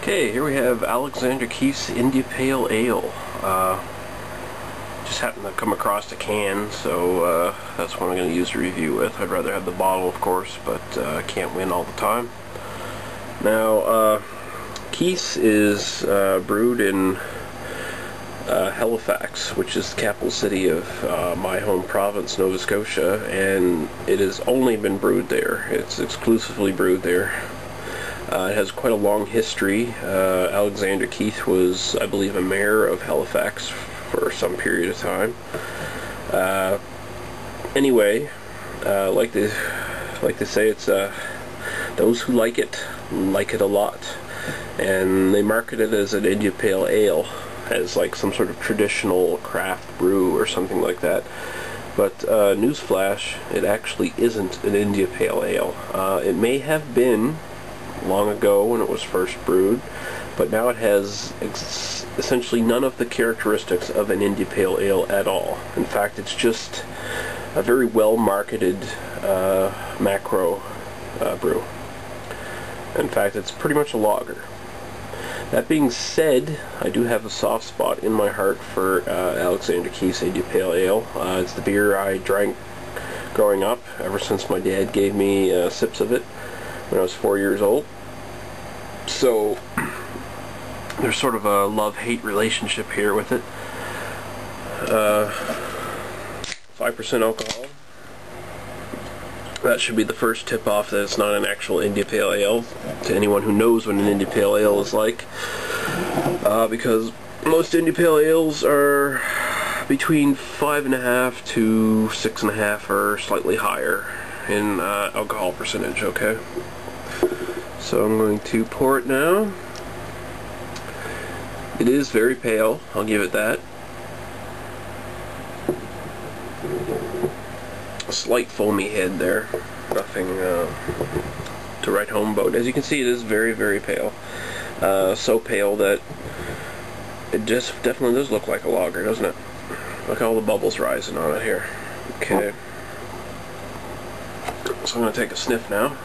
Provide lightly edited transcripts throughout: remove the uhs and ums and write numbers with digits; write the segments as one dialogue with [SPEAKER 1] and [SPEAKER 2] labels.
[SPEAKER 1] Okay, here we have Alexander Keith's India Pale Ale. Just happened to come across a can, so that's what I'm going to use to review with. I'd rather have the bottle, of course, but can't win all the time. Now, Keith's is brewed in Halifax, which is the capital city of my home province, Nova Scotia, and it has only been brewed there. It's exclusively brewed there. It has quite a long history. Alexander Keith was, I believe, a mayor of Halifax for some period of time. Anyway, like they say, it's those who like it a lot, and they market it as an India Pale Ale, as like some sort of traditional craft brew or something like that. But newsflash, it actually isn't an India Pale Ale. It may have been long ago when it was first brewed, but now it has essentially none of the characteristics of an India Pale Ale at all. In fact, it's just a very well marketed macro brew. In fact, it's pretty much a lager. That being said, I do have a soft spot in my heart for Alexander Keith's India Pale Ale. It's the beer I drank growing up, ever since my dad gave me sips of it when I was 4 years old. So there's sort of a love-hate relationship here with it. 5% alcohol. That should be the first tip-off that it's not an actual India Pale Ale, to anyone who knows what an India Pale Ale is like. Because most India Pale Ales are between 5.5 to 6.5 or slightly higher in alcohol percentage, okay? So I'm going to pour it now. It is very pale, I'll give it that. A slight foamy head there, nothing to write home about. As you can see, it is very, very pale. So pale that it just definitely does look like a lager, doesn't it? Look at all the bubbles rising on it here. Okay. So I'm going to take a sniff now.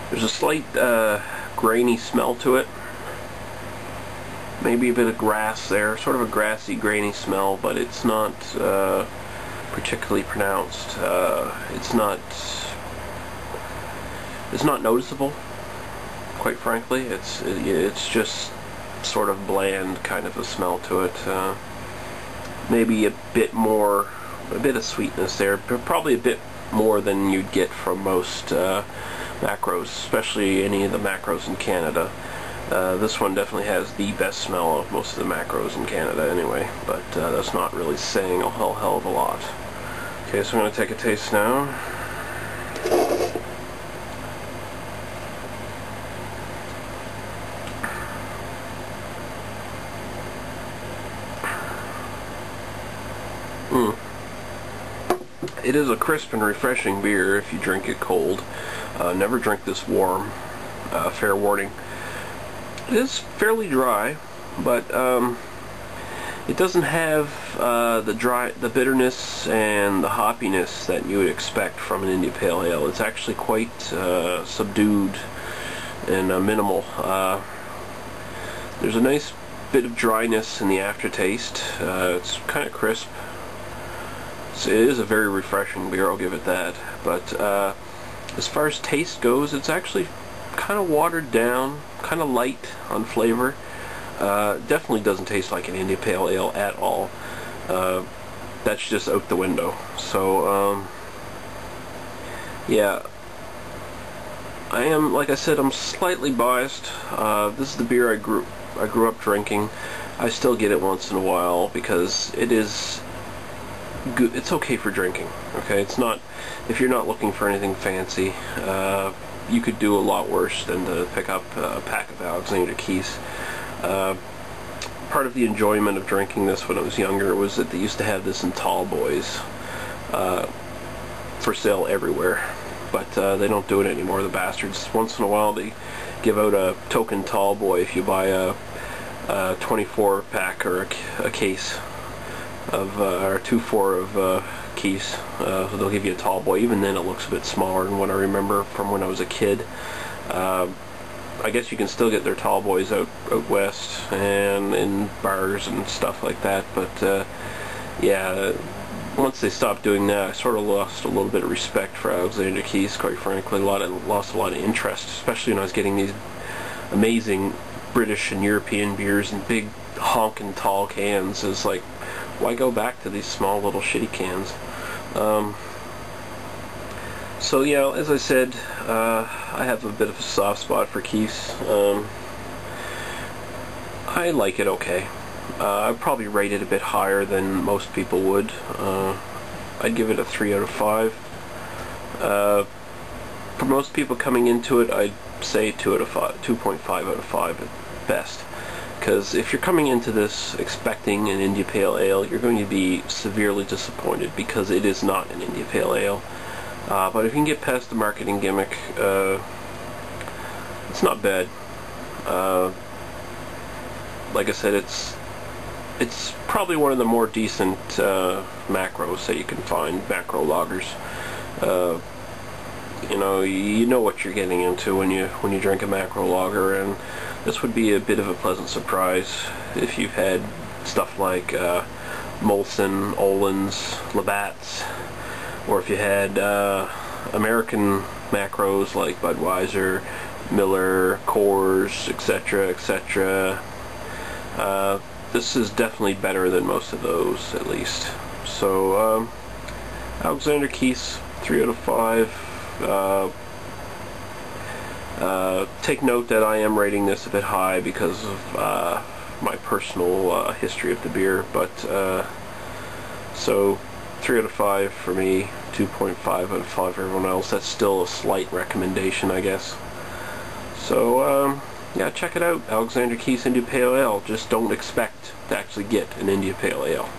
[SPEAKER 1] There's a slight grainy smell to it. Maybe a bit of grass there, sort of a grassy, grainy smell, but it's not particularly pronounced. It's not noticeable, quite frankly. It's just sort of bland kind of a smell to it. Maybe a bit of sweetness there, but probably a bit more than you'd get from most macros, especially any of the macros in Canada. This one definitely has the best smell of most of the macros in Canada anyway, but that's not really saying a whole hell of a lot. Okay, so I'm going to take a taste now. It is a crisp and refreshing beer if you drink it cold. Never drink this warm, fair warning. It is fairly dry, but it doesn't have the bitterness and the hoppiness that you would expect from an India Pale Ale. It's actually quite subdued and minimal. There's a nice bit of dryness in the aftertaste. It's kind of crisp. It is a very refreshing beer, I'll give it that. But as far as taste goes, it's actually kind of watered down, kind of light on flavor. Definitely doesn't taste like an India Pale Ale at all. That's just out the window. So yeah, I am, like I said, I'm slightly biased. This is the beer I grew up drinking. I still get it once in a while because it is good. It's okay for drinking. Okay, it's not, if you're not looking for anything fancy. You could do a lot worse than to pick up a pack of Alexander Keith's. Part of the enjoyment of drinking this when I was younger was that they used to have this in tall boys for sale everywhere, but they don't do it anymore, the bastards. Once in a while they give out a token tall boy if you buy a 24 pack or a case. or 2.4 of Keith's. They'll give you a tall boy. Even then, it looks a bit smaller than what I remember from when I was a kid. I guess you can still get their tall boys out west and in bars and stuff like that, but yeah, once they stopped doing that, I sort of lost a little bit of respect for Alexander Keith's, quite frankly. Lost a lot of interest, especially when I was getting these amazing British and European beers in big honking tall cans. It's like, why go back to these small little shitty cans? So yeah, as I said, I have a bit of a soft spot for Keith's. I like it okay. I'd probably rate it a bit higher than most people would. I'd give it a 3 out of 5. For most people coming into it, I'd say 2 out of 5, 2.5 out of 5 at best. Because if you're coming into this expecting an India Pale Ale, you're going to be severely disappointed, because it is not an India Pale Ale. But if you can get past the marketing gimmick, it's not bad. Like I said, it's probably one of the more decent macros that you can find, macro lagers. You know what you're getting into when you drink a macro lager, and this would be a bit of a pleasant surprise if you've had stuff like Molson, Olin's, Labatt's, or if you had American macros like Budweiser, Miller, Coors, etc., etc. This is definitely better than most of those, at least. So, Alexander Keith's, 3 out of 5. Take note that I am rating this a bit high because of my personal history of the beer, but so 3 out of 5 for me, 2.5 out of 5 for everyone else. That's still a slight recommendation, I guess. So yeah, check it out, Alexander Keith's India Pale Ale. Just don't expect to actually get an India Pale Ale.